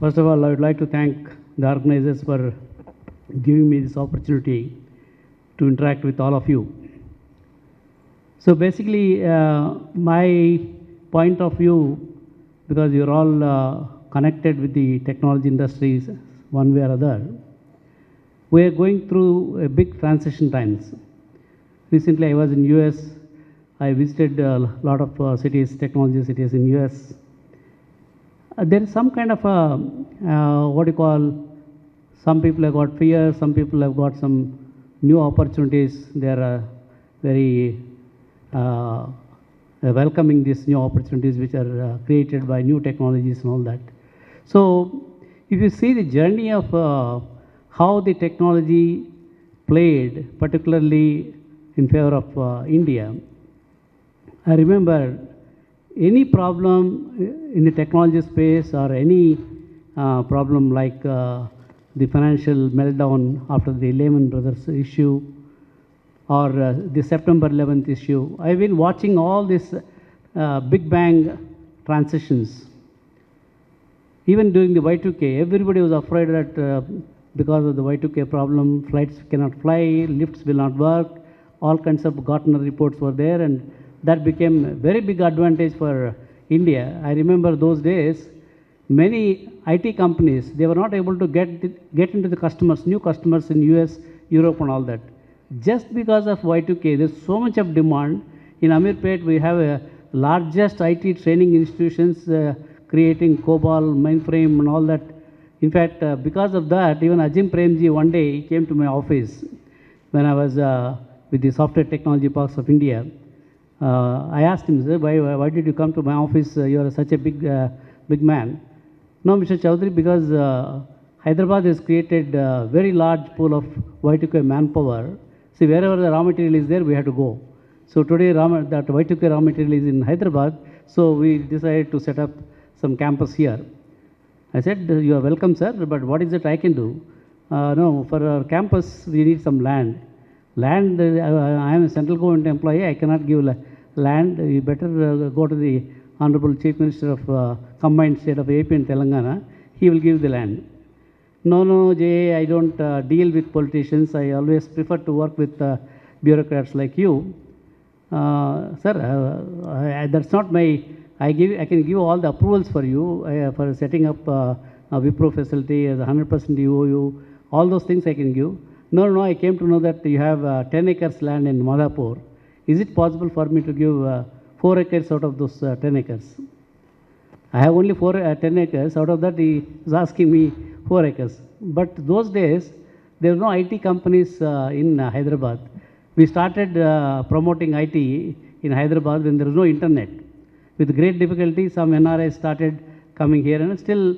First of all, I would like to thank the organizers for giving me this opportunity to interact with all of you. So basically, my point of view, because you're all connected with the technology industries one way or other, we're going through a big transition times. Recently, I was in US. I visited a lot of cities, technology cities in US. There is some kind of a, what do you call, some people have got fear, some people have got some new opportunities. They are very welcoming these new opportunities which are created by new technologies and all that. So if you see the journey of how the technology played, particularly in favor of India, I remember any problem in the technology space or any problem like the financial meltdown after the Lehman Brothers issue or the September 11th issue. I've been watching all these big bang transitions. Even during the Y2K, everybody was afraid that because of the Y2K problem, flights cannot fly, lifts will not work, all kinds of Gartner reports were there, and that became a very big advantage for India. I remember those days, many IT companies, they were not able to get into the customers, new customers in US, Europe and all that. Just because of Y2K, there's so much of demand. In Amirpet, we have a largest IT training institutions creating COBOL, mainframe and all that. In fact, because of that, even Ajim Premji one day he came to my office when I was with the Software Technology Parks of India. I asked him, sir, why did you come to my office? You are such a big man. No, Mr. Chowdary, because Hyderabad has created a very large pool of Y2K manpower. See, wherever the raw material is there, we have to go. So today, that Y2K raw material is in Hyderabad, so we decided to set up some campus here. I said, you are welcome, sir, but what is it I can do? No, for our campus, we need some land. Land, I am a central government employee, I cannot give land. You better go to the Honorable Chief Minister of Combined State of AP and Telangana. He will give the land. No, J A, I don't deal with politicians. I always prefer to work with bureaucrats like you. Sir, that's not my, I can give all the approvals for you for setting up a Wipro facility as 100% EOU. All those things I can give. No, I came to know that you have 10 acres land in Madhapur. Is it possible for me to give 4 acres out of those 10 acres? I have only 10 acres. Out of that, he is asking me 4 acres. But those days, there were no IT companies in Hyderabad. We started promoting IT in Hyderabad when there was no internet. With great difficulty, some NRIs started coming here, and still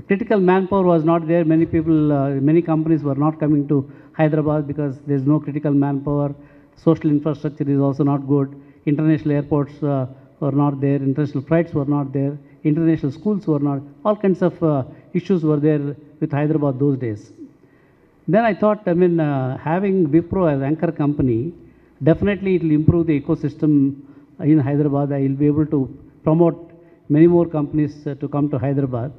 critical manpower was not there. Many people, many companies were not coming to Hyderabad because there is no critical manpower. Social infrastructure is also not good. International airports were not there. International flights were not there. International schools were not. All kinds of issues were there with Hyderabad those days. Then I thought, having Wipro as anchor company, definitely it will improve the ecosystem in Hyderabad. I will be able to promote many more companies to come to Hyderabad.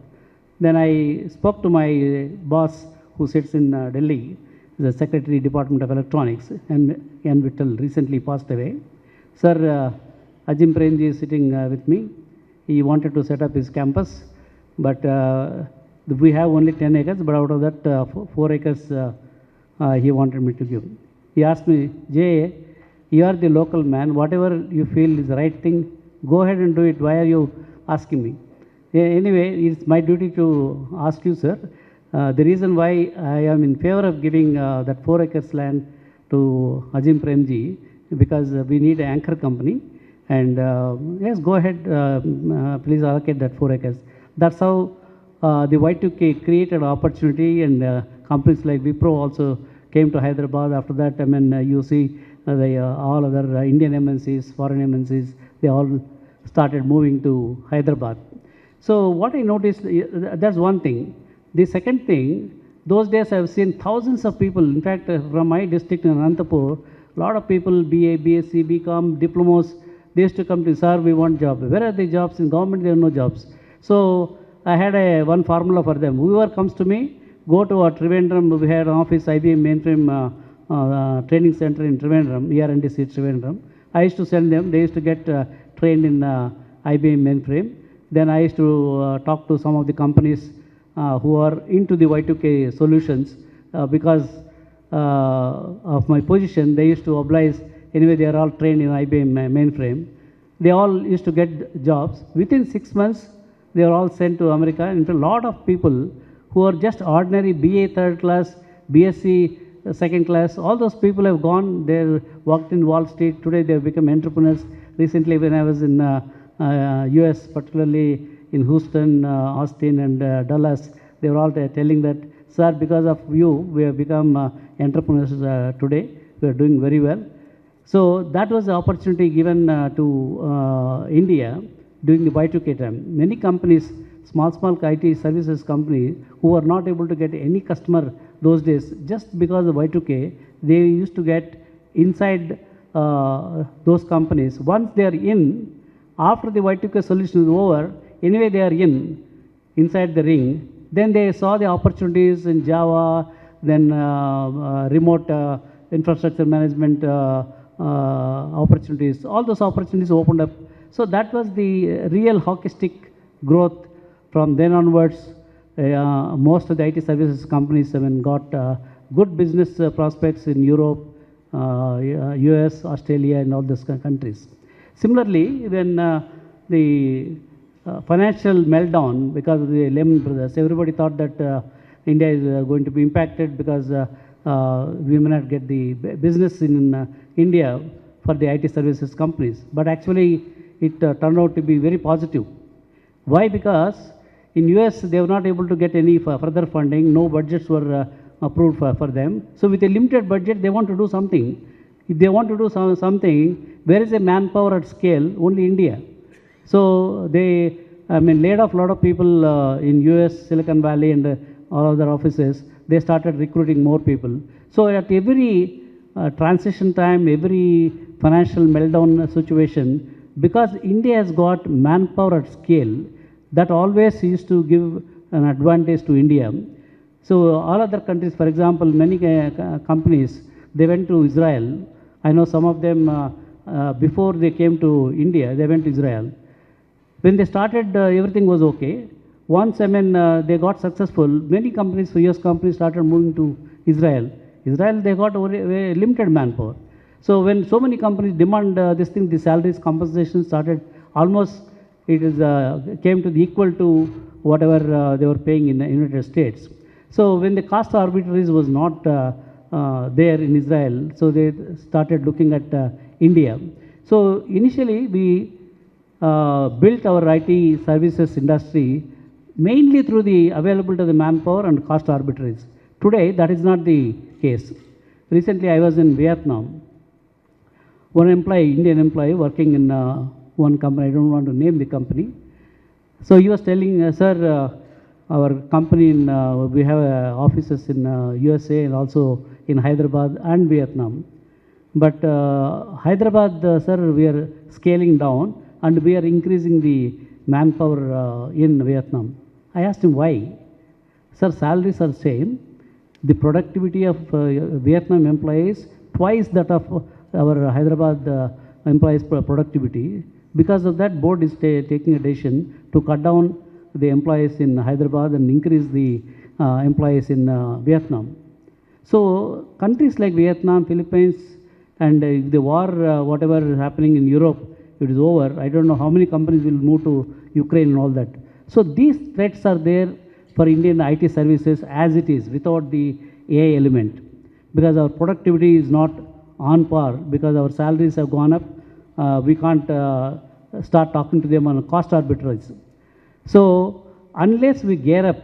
Then I spoke to my boss who sits in Delhi, the Secretary Department of Electronics, and N. Vittal recently passed away. Sir, Ajim Premji is sitting with me. He wanted to set up his campus, but we have only 10 acres, but out of that 4 acres he wanted me to give. He asked me, J, you are the local man, whatever you feel is the right thing, go ahead and do it. Why are you asking me? Anyway, it's my duty to ask you, sir. The reason why I am in favor of giving that 4 acres land to Ajim Premji, because we need an anchor company. And yes, go ahead, please allocate that 4 acres. That's how the Y2K created opportunity, and companies like Wipro also came to Hyderabad. After that, you see all other Indian MNCs, foreign MNCs, they all started moving to Hyderabad. So what I noticed, that's one thing. The second thing, those days I've seen thousands of people, in fact, from my district in Anantapur, a lot of people, BA, BSc, BCom, diplomas, they used to come to, sir, we want job. Where are the jobs? In government, there are no jobs. So I had one formula for them. Whoever comes to me, go to our Trivandrum. We had an office, IBM mainframe training center in Trivandrum, ER&DC Trivandrum. I used to send them. They used to get trained in IBM mainframe. Then I used to talk to some of the companies who are into the Y2K solutions because of my position. They used to oblige. Anyway, they are all trained in IBM mainframe. They all used to get jobs. Within 6 months, they are all sent to America. And a lot of people who are just ordinary BA third class, BSc second class, all those people have gone. They worked in Wall Street. Today they have become entrepreneurs. Recently, when I was in US, particularly in Houston, Austin, and Dallas, they were all telling that, sir, because of you, we have become entrepreneurs today. We are doing very well. So that was the opportunity given to India during the Y2K time. Many companies, small IT services companies, who were not able to get any customer those days, just because of Y2K, they used to get inside those companies. Once they are in, after the Y2K solution is over, anyway they are inside the ring, then they saw the opportunities in Java, then remote infrastructure management opportunities. All those opportunities opened up. So that was the real hockey stick growth. From then onwards, most of the IT services companies got good business prospects in Europe, US, Australia, and all those countries. Similarly, when the financial meltdown because of the Lehman Brothers, everybody thought that India is going to be impacted because we may not get the business in India for the IT services companies. But actually, it turned out to be very positive. Why? Because in US, they were not able to get any further funding. No budgets were approved for them. So with a limited budget, they want to do something. If they want to do something, where is a manpower at scale? Only India. So they, laid off a lot of people in US, Silicon Valley, and all other offices. They started recruiting more people. So at every transition time, every financial meltdown situation, because India has got manpower at scale, that always used to give an advantage to India. So all other countries, for example, many companies, they went to Israel. I know some of them, before they came to India, they went to Israel. When they started, everything was okay. Once, they got successful, many companies, US companies started moving to Israel. Israel, they got a limited manpower. So when so many companies demand this thing, the salaries, compensation started almost, it is came to the equal to whatever they were paying in the United States. So when the cost arbitrage was not there in Israel, so they started looking at India. So initially we built our IT services industry mainly through the availability of the manpower and cost arbitrage. Today that is not the case. Recently I was in Vietnam. One employee, Indian employee working in one company, I don't want to name the company. So he was telling, sir, our company, we have offices in USA and also in Hyderabad and Vietnam. But Hyderabad, sir, we are scaling down and we are increasing the manpower in Vietnam. I asked him why. Sir, salaries are same. The productivity of Vietnam employees twice that of our Hyderabad employees' productivity. Because of that, board is taking a decision to cut down the employees in Hyderabad and increase the employees in Vietnam. So countries like Vietnam, Philippines, and if the war, whatever is happening in Europe, it is over. I don't know how many companies will move to Ukraine and all that. So these threats are there for Indian IT services as it is, without the AI element. Because our productivity is not on par, because our salaries have gone up, we can't start talking to them on cost arbitrage. So unless we gear up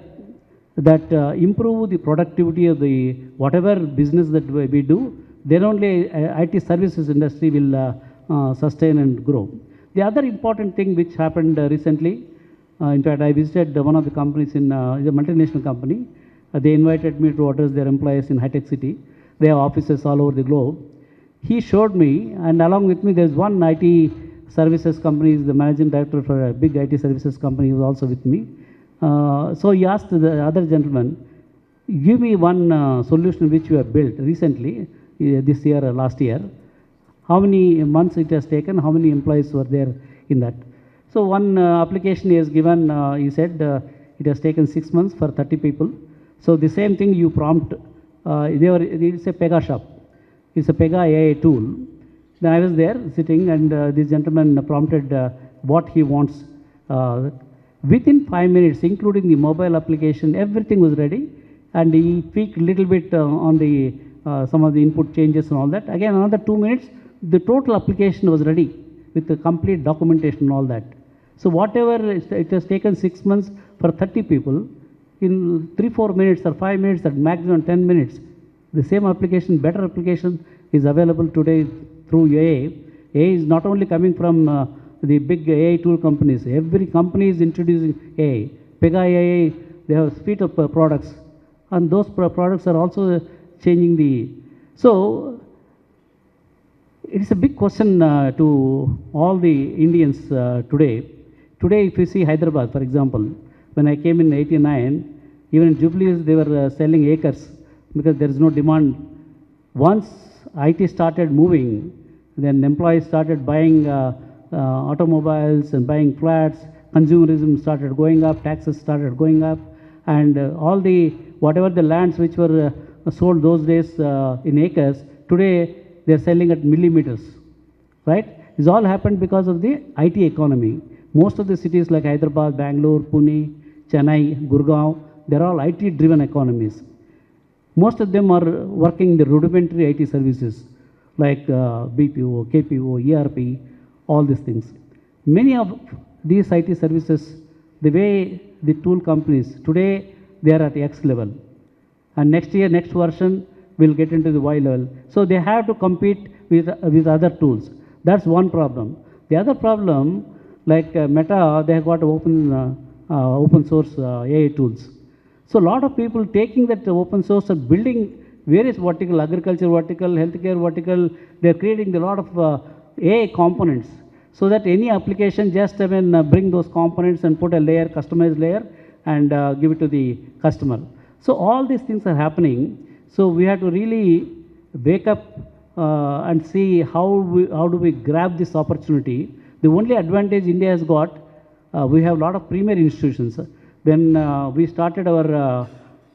that improve the productivity of the whatever business that we do, then only IT services industry will sustain and grow. The other important thing which happened recently, in fact, I visited one of the companies in a multinational company. They invited me to address their employees in high-tech city. They have offices all over the globe. He showed me, and along with me, there's one IT services company, is the managing director for a big IT services company, who was also with me. So he asked the other gentleman, give me one solution which you have built recently, this year or last year. How many months it has taken, how many employees were there in that. So one application he has given, he said it has taken 6 months for 30 people. So the same thing you prompt, it's a Pega shop. It's a Pega AI tool. Then I was there sitting and this gentleman prompted what he wants. Within 5 minutes, including the mobile application, everything was ready. And he tweaked a little bit on the some of the input changes and all that. Again, another 2 minutes, the total application was ready with the complete documentation and all that. So whatever it has taken 6 months for 30 people, in 3-4 minutes or 5 minutes, at maximum 10 minutes, the same application, better application is available today through AI. AI is not only coming from the big AI tool companies. Every company is introducing AI. Pega AI, they have a suite of products. And those products are also changing the... So, it's a big question to all the Indians today. Today, if you see Hyderabad, for example, when I came in '89, even in Jubilees, they were selling acres because there is no demand. Once IT started moving, then employees started buying automobiles and buying flats, consumerism started going up, taxes started going up, and all the, whatever the lands which were sold those days in acres, today they are selling at millimeters, right? This all happened because of the IT economy. Most of the cities like Hyderabad, Bangalore, Pune, Chennai, Gurgaon, they're all IT-driven economies. Most of them are working in the rudimentary IT services like BPO, KPO, ERP, all these things. Many of these IT services, the way the tool companies, today they are at X level. And next year, next version will get into the Y level. So they have to compete with other tools. That's one problem. The other problem, like Meta, they have got open source AI tools. So a lot of people taking that open source and building various vertical, agriculture vertical, healthcare vertical, they're creating a lot of AI components so that any application just bring those components and put a layer, customized layer, and give it to the customer. So all these things are happening. So we have to really wake up and see how do we grab this opportunity. The only advantage India has got, we have a lot of premier institutions. When we started our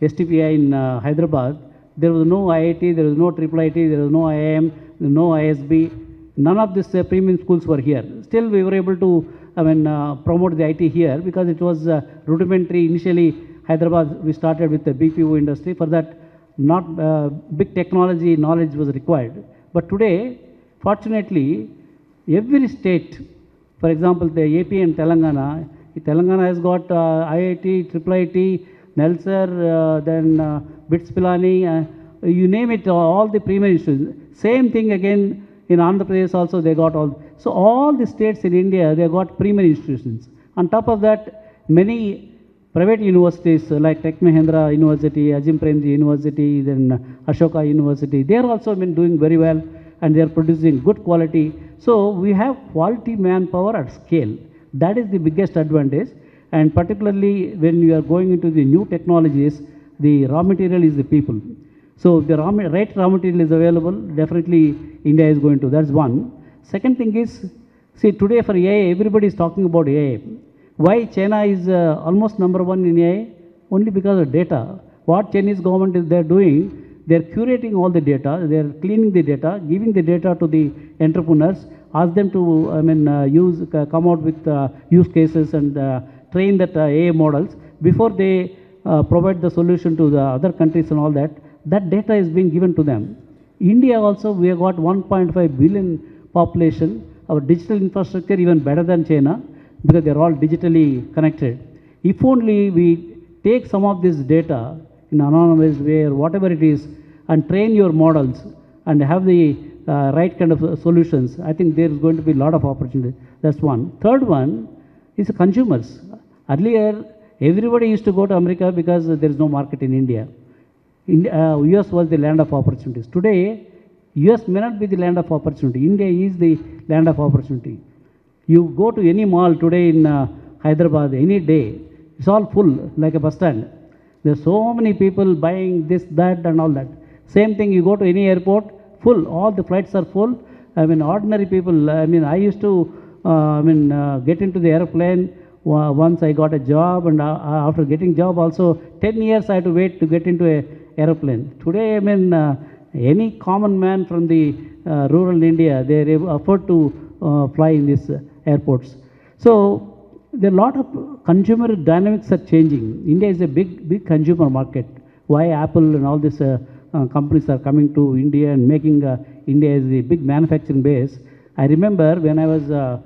STPI in Hyderabad, there was no IIT, there was no IIIT, there was no IIM, no ISB. None of these premium schools were here. Still, we were able to promote the IT here because it was rudimentary. Initially, Hyderabad, we started with the BPO industry. For that, not big technology knowledge was required. But today, fortunately, every state, for example, the AP and Telangana has got IIT, IIIT, Nelsar, then BITS Pilani, you name it, all the premier institutions. Same thing again in Andhra Pradesh also they got all. So all the states in India, they got premier institutions. On top of that, many private universities like Tech Mahindra University, Ajim Premji University, then Ashoka University, they are also been doing very well and they are producing good quality. So we have quality manpower at scale. That is the biggest advantage. And particularly when you are going into the new technologies, the raw material is the people. So if the right raw material is available, definitely India is going to. That's one. Second thing is, see today for AI, everybody is talking about AI. Why China is almost #1 in AI? Only because of data. What Chinese government is they're doing, they're curating all the data, they're cleaning the data, giving the data to the entrepreneurs, ask them to come out with use cases and train that AI models before they provide the solution to the other countries and all that. That data is being given to them. India also, we have got 1.5 billion population. Our digital infrastructure even better than China because they're all digitally connected. If only we take some of this data in anonymous way or whatever it is and train your models and have the right kind of solutions, I think there is going to be a lot of opportunity. That's one. Third one is the consumers. Earlier, everybody used to go to America because there is no market in India. US was the land of opportunities. Today, US may not be the land of opportunity. India is the land of opportunity. You go to any mall today in Hyderabad, any day, It's all full, like a bus stand. There's so many people buying this, that, and all that. Same thing, you go to any airport, full. All the flights are full. I mean, ordinary people. I mean, I used to, get into the airplane. Once I got a job, and after getting job also, 10 years I had to wait to get into a airplane. Today, any common man from the rural India, they are able afford to fly in these airports. So there are a lot of consumer dynamics are changing. India is a big consumer market. Why Apple and all these companies are coming to India and making India as the big manufacturing base. I remember when I was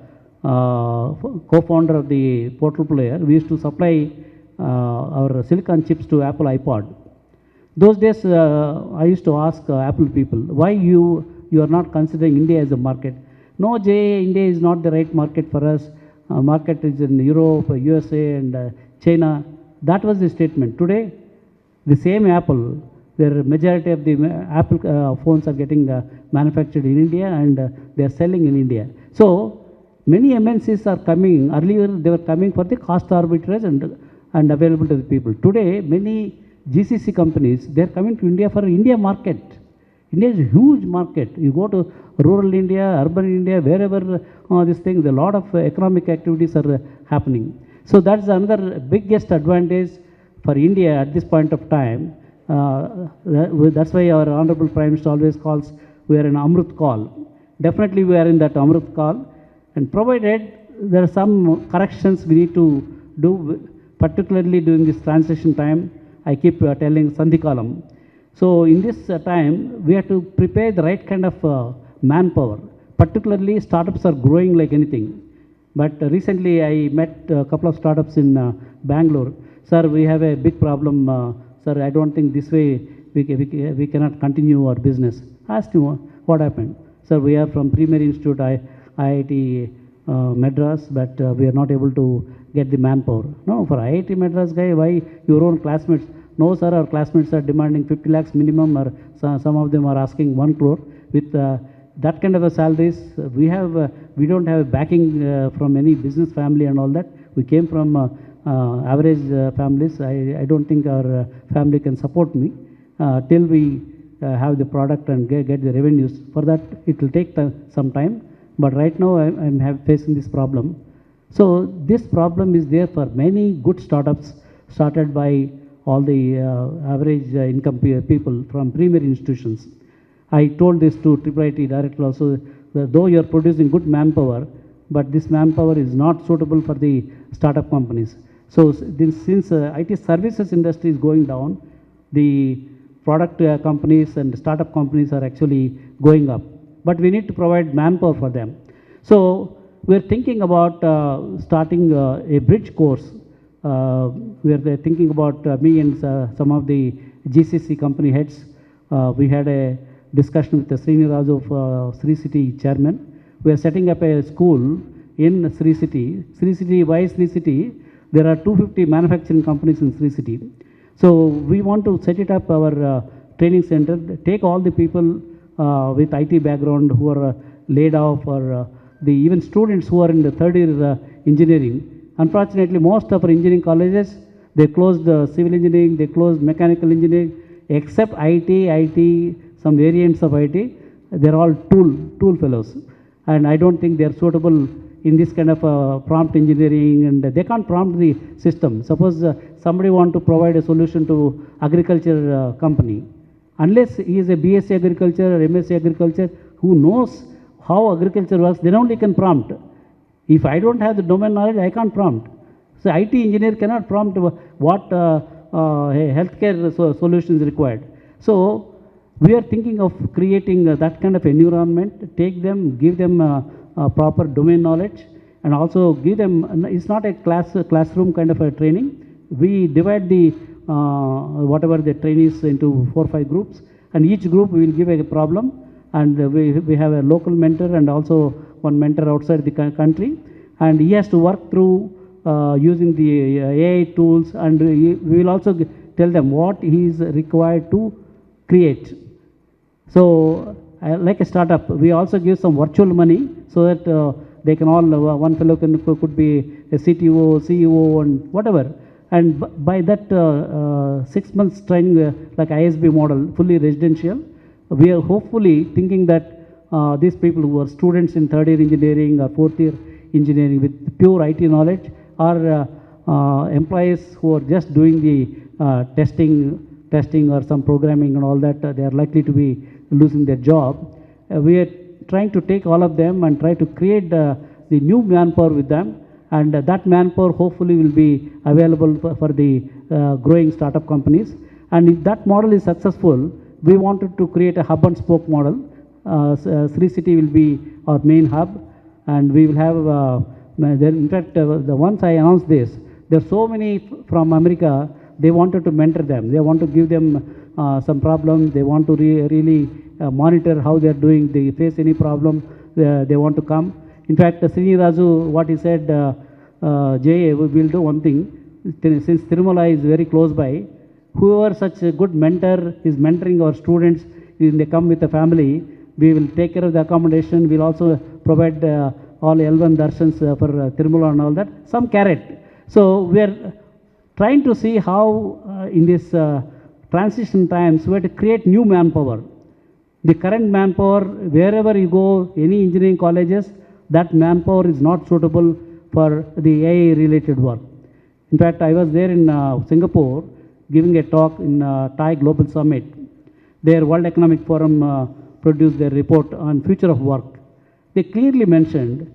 co-founder of the Portal Player, we used to supply our silicon chips to Apple iPod. Those days, I used to ask Apple people, why you are not considering India as a market? No, Jay, India is not the right market for us. Market is in Europe, USA, and China. That was the statement. Today, the same Apple, their majority of the Apple phones are getting manufactured in India, and they are selling in India. So many MNCs are coming. Earlier, they were coming for the cost arbitrage and available to the people. Today, many GCC companies, they are coming to India for India market. India is a huge market. You go to rural India, urban India, wherever this thing, a lot of economic activities are happening. So that's another biggest advantage for India at this point of time. That's why our Honorable Prime Minister always calls, we are in Amrut call. Definitely we are in that Amrut call, and provided there are some corrections we need to do, particularly during this transition time. I keep telling Sandhi Kalam. So in this time, we have to prepare the right kind of manpower. Particularly, startups are growing like anything. But recently, I met a couple of startups in Bangalore. Sir, we have a big problem. Sir, I don't think this way we cannot continue our business. I asked him, what happened? Sir, we are from Premier Institute, IIT Madras, but we are not able to get the manpower. No, for IIT Madras guy, why your own classmates? No, sir, our classmates are demanding 50 lakhs minimum, or some of them are asking 1 crore. With that kind of a salaries, we don't have a backing from any business family and all that. We came from average families. I don't think our family can support me till we have the product and get the revenues. For that, it will take some time. But right now, I'm facing this problem. So this problem is there for many good startups started by all the average income people from premier institutions. I told this to IIIT director also, that though you are producing good manpower, but this manpower is not suitable for the startup companies. So since IT services industry is going down, the product companies and startup companies are actually going up. But we need to provide manpower for them. So we're thinking about starting a bridge course. We are thinking about me and some of the GCC company heads. We had a discussion with the Sriniraj of Sri City chairman. We are setting up a school in Sri City. Sri City, why Sri City? There are 250 manufacturing companies in Sri City. So we want to set it up our training center, take all the people with IT background who are laid off, or the even students who are in the third year engineering. Unfortunately, most of our engineering colleges, they closed civil engineering, they closed mechanical engineering, except IT, some variants of IT, they're all tool fellows. And I don't think they're suitable in this kind of prompt engineering, and they can't prompt the system. Suppose somebody want to provide a solution to agriculture company. Unless he is a BSc agriculture or MSc agriculture who knows how agriculture works, then only can prompt. If I don't have the domain knowledge, I can't prompt. So IT engineer cannot prompt what healthcare solution is required. So we are thinking of creating that kind of environment, take them, give them proper domain knowledge, and also give them, it's not a classroom kind of a training. We divide the whatever the trainees into 4 or 5 groups, and each group we will give a problem, and we have a local mentor and also one mentor outside the country, and he has to work through using the AI tools, and we will also tell them what he is required to create. So like a startup, we also give some virtual money so that they can all, one fellow could be a CTO, CEO, and whatever, And by that 6 months training, like ISB model, fully residential, we are hopefully thinking that these people who are students in third year engineering or fourth year engineering with pure IT knowledge, or employees who are just doing the testing or some programming and all that, they are likely to be losing their job. We are trying to take all of them and try to create the new manpower with them, and that manpower hopefully will be available for the growing startup companies. And if that model is successful, we wanted to create a hub and spoke model. Sri City will be our main hub, and we will have, in fact, the once I announced this, there are so many from America, they wanted to mentor them. They want to give them some problems. They want to really monitor how they are doing. They face any problem, they want to come. In fact, Srini Raju, what he said, JA, we will do one thing. Since Tirumala is very close by, whoever such a good mentor is mentoring our students, when they come with a family, we will take care of the accommodation. We will also provide all L1 darshans for Tirumala and all that, some carrot. So we are trying to see how in this transition times we have to create new manpower. The current manpower, wherever you go, any engineering colleges, that manpower is not suitable for the AI related work. In fact, I was there in Singapore giving a talk in Thai Global Summit. Their World Economic Forum produced their report on future of work. They clearly mentioned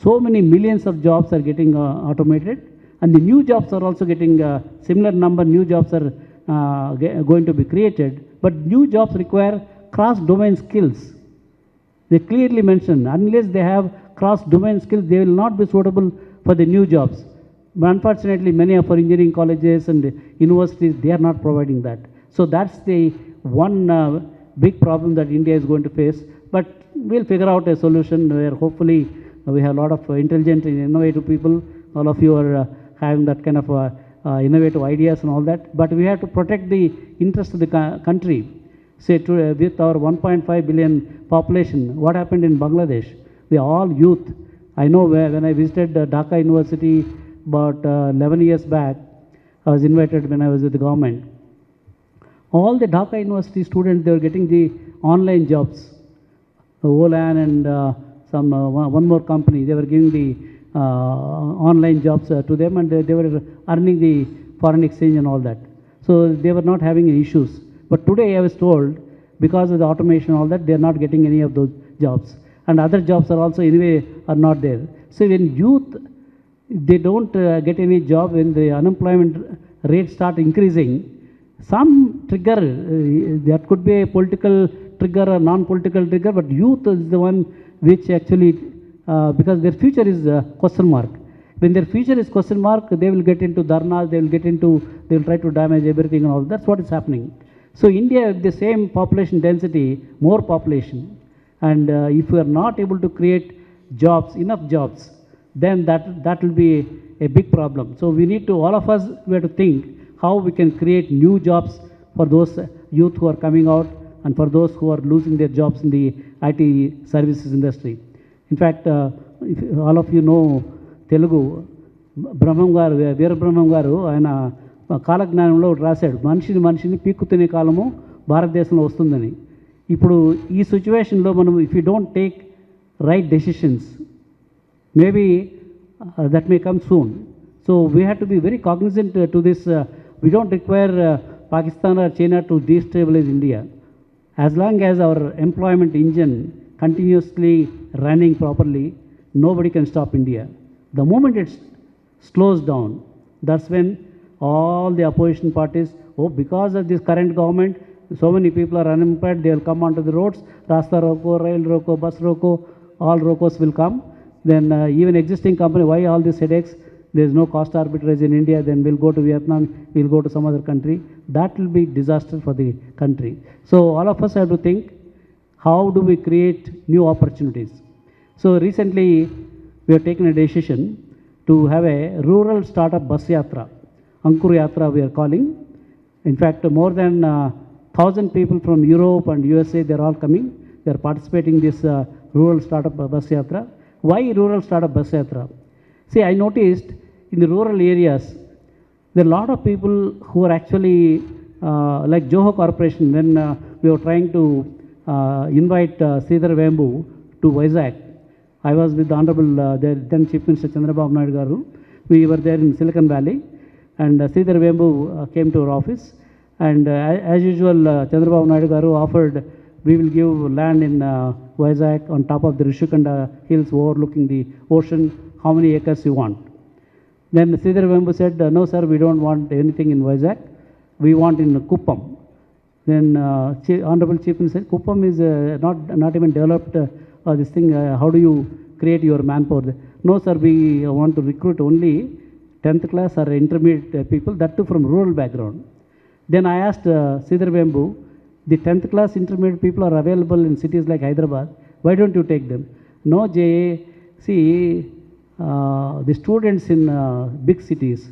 so many millions of jobs are getting automated, and the new jobs are also getting similar number new jobs are going to be created, but new jobs require cross-domain skills. They clearly mentioned unless they have cross-domain skills, they will not be suitable for the new jobs. But unfortunately, many of our engineering colleges and universities, they are not providing that. So that's the one big problem that India is going to face. But we'll figure out a solution where hopefully we have a lot of intelligent and innovative people. All of you are having that kind of innovative ideas and all that. But we have to protect the interest of the country. Say, with our 1.5 billion population, what happened in Bangladesh? We are all youth. I know when I visited Dhaka University about 11 years back, I was invited when I was with the government. All the Dhaka University students, they were getting the online jobs. Olan and some one more company, they were giving the online jobs to them, and they were earning the foreign exchange and all that. So they were not having any issues. But today I was told, because of the automation and all that, they are not getting any of those jobs. And other jobs are also anyway are not there. So when youth, they don't get any job, when the unemployment rate start increasing, some trigger, that could be a political trigger or non-political trigger, but youth is the one which actually, because their future is question mark. When their future is question mark, they will get into dharnas, they will try to damage everything and all. That's what is happening. So India, with the same population density, more population, and if we are not able to create jobs, enough jobs, then that will be a big problem. So we need to, all of us, we have to think how we can create new jobs for those youth who are coming out and for those who are losing their jobs in the IT services industry. In fact, if all of you know Telugu, Brahmam garu, Veera Brahmam garu, ఆయన కాలజ్ఞానంలో రాశాడు, మనిషిని పీక్కు తినే కాలము భారతదేశంలో వస్తుందని. ఇప్పుడు ఈ సిచ్యువేషన్లో మనం, if you don't take right decisions, maybe that may come soon. So we have to be very cognizant to this. We don't require Pakistan or China to destabilize India. As long as our employment engine continuously running properly, nobody can stop India. The moment it slows down, that's when all the opposition parties, because of this current government, so many people are unemployed, they will come onto the roads, Rasta Roko, Rail Roko, Bus Roko, all Rokos will come. Then even existing company, why all these headaches? There is no cost arbitrage in India, then we'll go to Vietnam, we'll go to some other country. That will be disaster for the country. So all of us have to think, how do we create new opportunities? So recently we have taken a decision to have a rural startup bus yatra, Ankur Yatra we are calling. In fact, more than 1,000 people from Europe and USA, they are all coming. They are participating in this rural startup bus yatra. Why rural startup bus yatra? See, I noticed in the rural areas, There are a lot of people who are actually like Johor Corporation. When we were trying to invite Sridhar Vembu to Vizag, I was with the Honorable then Chief Minister Chandrababu Naidu Garu. We were there in Silicon Valley, and Sridhar Vembu came to our office. And as usual, Chandrababu Naidu Garu offered, we will give land in Vizag on top of the Rishikanda hills overlooking the ocean. How many acres you want? Then Sridhar Vembu said, no sir, we don't want anything in Vizag. We want in Kuppam. Then Honorable Chief Minister said, Kuppam is not even developed this thing. How do you create your manpower? No sir, we want to recruit only 10th class or intermediate people, that too from rural background. Then I asked Sridhar Vembu, the 10th class intermediate people are available in cities like Hyderabad. Why don't you take them? No, JA, see, the students in big cities,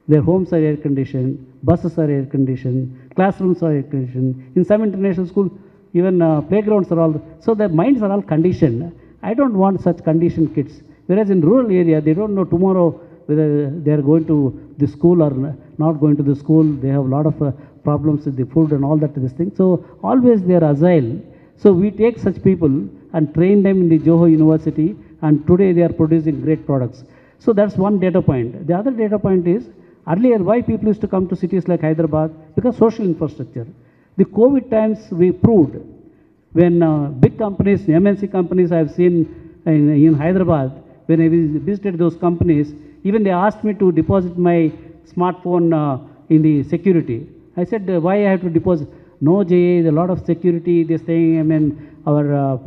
their homes are air conditioned, buses are air conditioned, classrooms are air conditioned. In some international schools, even playgrounds are all, so their minds are all conditioned. I don't want such conditioned kids. Whereas in rural area, they don't know tomorrow whether they are going to the school or not going to the school. They have a lot of problems with the food and all that this thing. So always they are agile. So we take such people and train them in the Johor University, and today they are producing great products. So that's one data point. The other data point is, earlier why people used to come to cities like Hyderabad? Because social infrastructure. The COVID times we proved, when big companies, MNC companies I have seen in Hyderabad, when I visited those companies, even they asked me to deposit my smartphone in the security. I said, why I have to deposit? No, JA, a lot of security, they're saying, I mean, our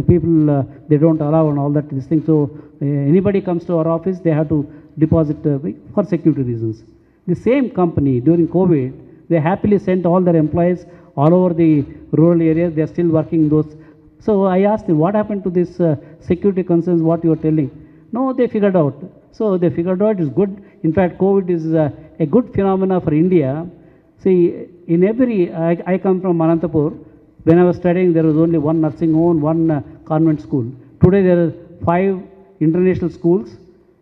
people, they don't allow and all that, this thing. So anybody comes to our office, they have to deposit for security reasons. The same company during COVID, they happily sent all their employees all over the rural areas. They are still working those. So I asked them, what happened to this security concerns, what you are telling? No, they figured out. So they figured out it's good. In fact, COVID is a good phenomena for India. See, in every, I come from Anantapur. When I was studying, there was only one nursing home, one convent school. Today there are 5 international schools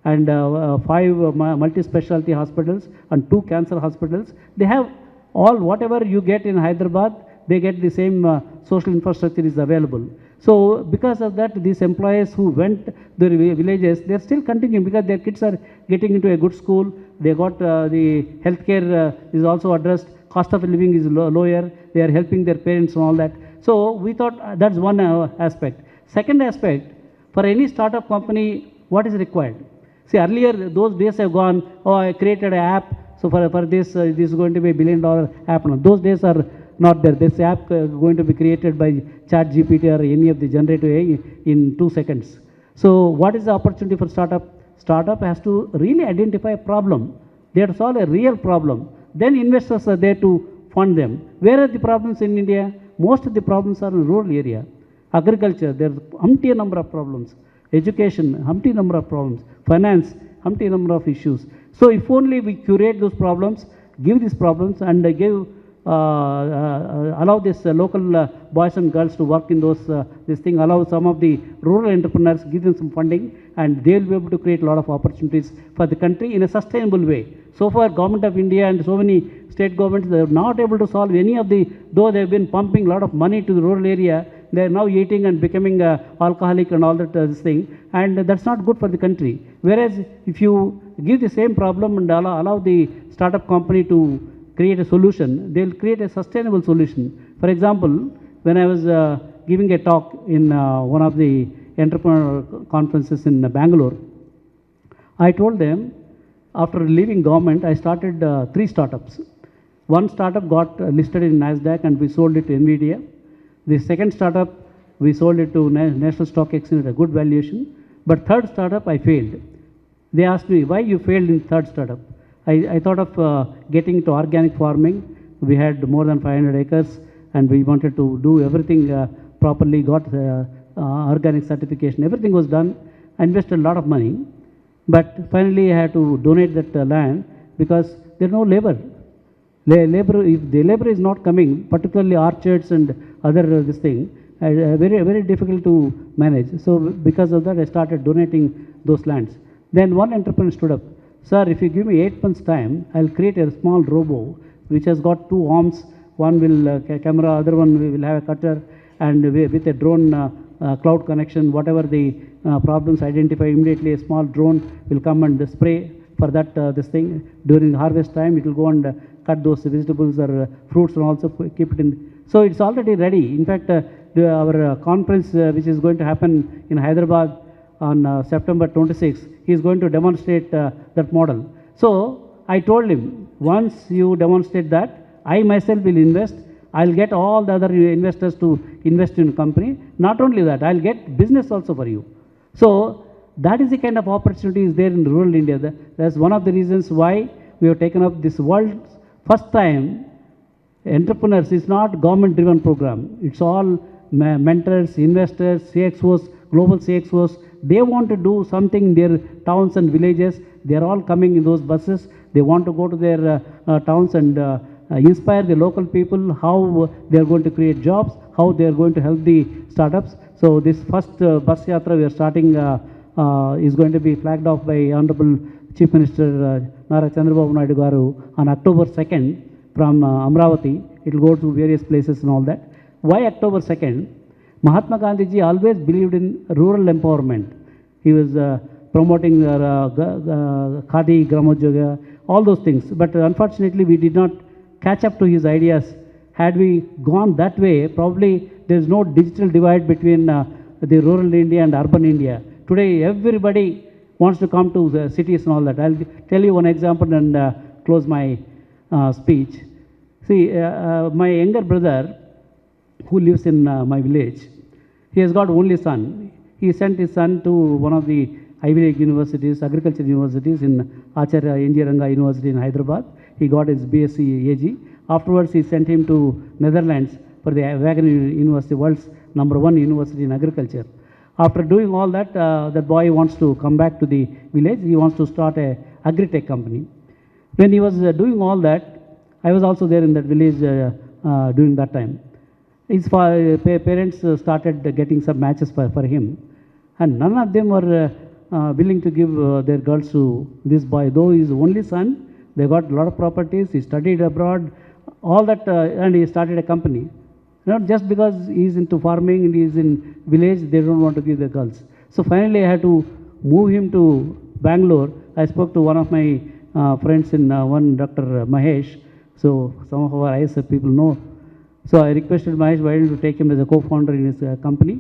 and 5 multi-specialty hospitals and 2 cancer hospitals. They have all, whatever you get in Hyderabad, they get the same social infrastructure is available. So because of that, these employees who went to their villages, they are still continuing because their kids are getting into a good school. They got the healthcare is also addressed. Cost of living is lower. They are helping their parents and all that. So we thought that's one aspect. Second aspect, for any startup company, what is required? See, earlier those days have gone. Oh, I created an app. So for this, this is going to be $1 billion app. No, those days are not there. This app going to be created by ChatGPT or any of the generative AI in 2 seconds. So what is the opportunity for startup? Startup has to really identify a problem. They have to solve a real problem. Then investors are there to fund them. Where are the problems in India? Most of the problems are in rural area. Agriculture, there are umpteen number of problems. Education, umpteen number of problems. Finance, umpteen number of issues. So if only we curate those problems, give these problems and allow this local boys and girls to work in those, this thing, allow some of the rural entrepreneurs, give them some funding, and they will be able to create a lot of opportunities for the country in a sustainable way. So far, Government of India and so many state governments, they are not able to solve any of the, though they have been pumping a lot of money to the rural area, they are now eating and becoming alcoholic and all that this thing, and that's not good for the country. Whereas if you give the same problem and allow the startup company to create a solution, they will create a sustainable solution. For example, when I was giving a talk in one of the entrepreneur conferences in Bangalore, I told them, after leaving government, I started 3 startups. One startup got listed in NASDAQ and we sold it to NVIDIA. The second startup, we sold it to National Stock Exchange at a good valuation. But third startup, I failed. They asked me, why you failed in third startup? I thought of getting into organic farming. We had more than 500 acres and we wanted to do everything properly, got organic certification. Everything was done. I invested a lot of money. But finally, I had to donate that land because there is no labor. If the labor is not coming, particularly orchards and other this thing, very difficult to manage. So because of that, I started donating those lands. Then one entrepreneur stood up. sir, if you give me 8 months time, I'll create a small robo which has got two arms. One will camera, other one will have a cutter, and with a drone cloud connection, whatever the problems identify, immediately a small drone will come and spray for that this thing. During harvest time, it will go and cut those vegetables or fruits and also keep it in. So it's already ready. In fact, our conference which is going to happen in Hyderabad on September 26, he is going to demonstrate that model. So I told him, once you demonstrate that, I myself will invest. I'll get all the other investors to invest in the company. Not only that, I'll get business also for you. So that is the kind of opportunities there in rural India. That's one of the reasons why we have taken up this world's first time entrepreneurs. It's not government driven program. It's all mentors, investors, CXOs, global CXOs. They want to do something in their towns and villages. They are all coming in those buses. They want to go to their towns and inspire the local people, how they are going to create jobs, how they are going to help the startups. So this first bus yatra we are starting is going to be flagged off by Honorable Chief Minister Nara Chandrababu Naidu Garu on October 2nd from Amravati. It will go to various places and all that. Why October 2nd? Mahatma Gandhi ji always believed in rural empowerment. He was promoting Khadi, Gramodyoga, all those things. But unfortunately, we did not catch up to his ideas. Had we gone that way, probably there is no digital divide between the rural India and urban India. Today, everybody wants to come to the cities and all that. I'll tell you one example and close my speech. See, my younger brother, who lives in my village, he has got only son. He sent his son to one of the Ivy League universities, agriculture universities in Acharya N.G. Ranga University in Hyderabad. He got his BSc AG. Afterwards, he sent him to Netherlands for the Wageningen University, world's #1 university in agriculture. After doing all that, that boy wants to come back to the village. He wants to start a agri-tech company. When he was doing all that, I was also there in that village during that time. His parents started getting some matches for him, and none of them were willing to give their girls to this boy. Though he is only son, they got a lot of properties. He studied abroad, all that, and he started a company. Not just because he is into farming and he is in village, they don't want to give their girls. So finally, I had to move him to Bangalore. I spoke to one of my friends in one Dr. Mahesh. So some of our ISF people know. So I requested Mahesh, why don't you take him as a co-founder in his company?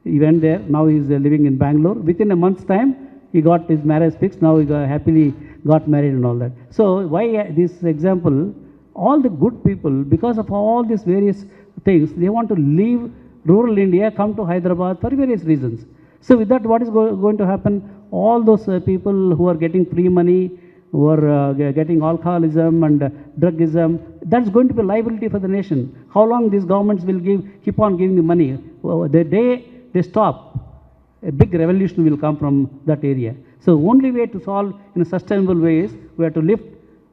He went there. Now he is living in Bangalore. Within a month's time, he got his marriage fixed. Now he happily got married and all that. So why this example? All the good people, because of all these various things, they want to leave rural India, come to Hyderabad for various reasons. So with that, what is going to happen? All those people who are getting free money, who are getting alcoholism and drugism, that's going to be liability for the nation. How long these governments will keep on giving the money? The day they stop, a big revolution will come from that area. So only way to solve in a sustainable way is we have to lift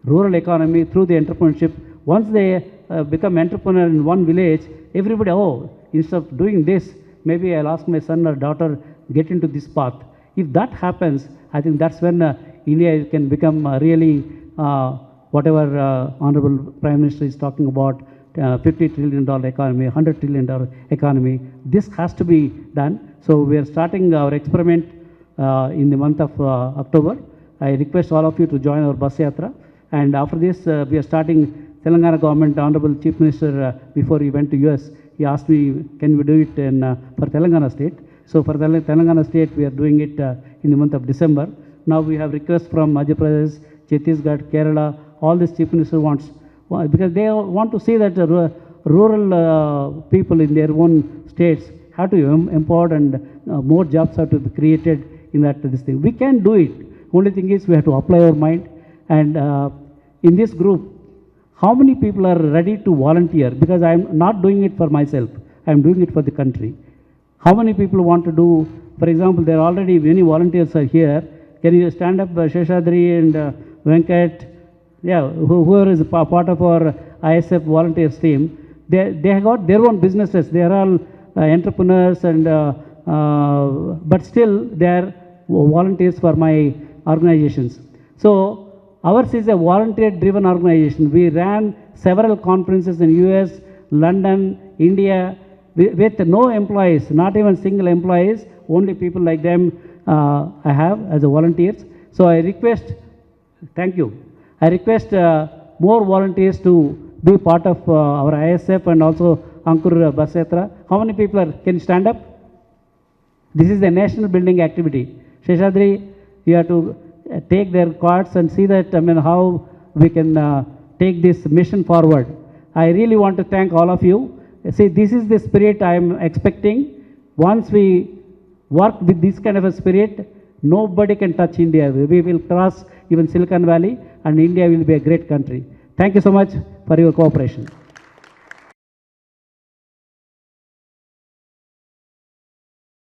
rural economy through the entrepreneurship. Once they become entrepreneur in one village, everybody, oh, instead of doing this, maybe I'll ask my son or daughter, get into this path. If that happens, I think that's when India can become really whatever Honorable Prime Minister is talking about, $50 trillion economy, $100 trillion economy. This has to be done. So we are starting our experiment in the month of October. I request all of you to join our bus yatra. And after this, we are starting Telangana government. Honorable Chief Minister, before he went to US, he asked me, can we do it for Telangana state? So for Telangana state, we are doing it in the month of December. Now we have requests from Madhya Pradesh, Chhattisgarh, Kerala, all these Chief Minister wants, because they want to see that rural people in their own states have to be empowered and more jobs have to be created in this thing. We can do it. Only thing is we have to apply our mind. And in this group, how many people are ready to volunteer? Because I'm not doing it for myself. I'm doing it for the country. How many people want to do, for example, there are already many volunteers are here. Can you stand up, Sheshadri and Venkat? Yeah, whoever is part of our ISF volunteers team, they have got their own businesses. They are all entrepreneurs and, but still they are volunteers for my organizations. So ours is a volunteer-driven organization. We ran several conferences in US, London, India, with no employees, not even single employees, only people like them I have as a volunteers. So I request, thank you, I request more volunteers to be part of our ISF and also Ankur Bus Yatra. How many people can you stand up? This is a national building activity. Shri Chowdary, you have to take their cards and see that, how we can take this mission forward. I really want to thank all of you. See, this is the spirit I am expecting. Once we work with this kind of a spirit, nobody can touch India. We will cross even Silicon Valley and India will be a great country. Thank you so much for your cooperation.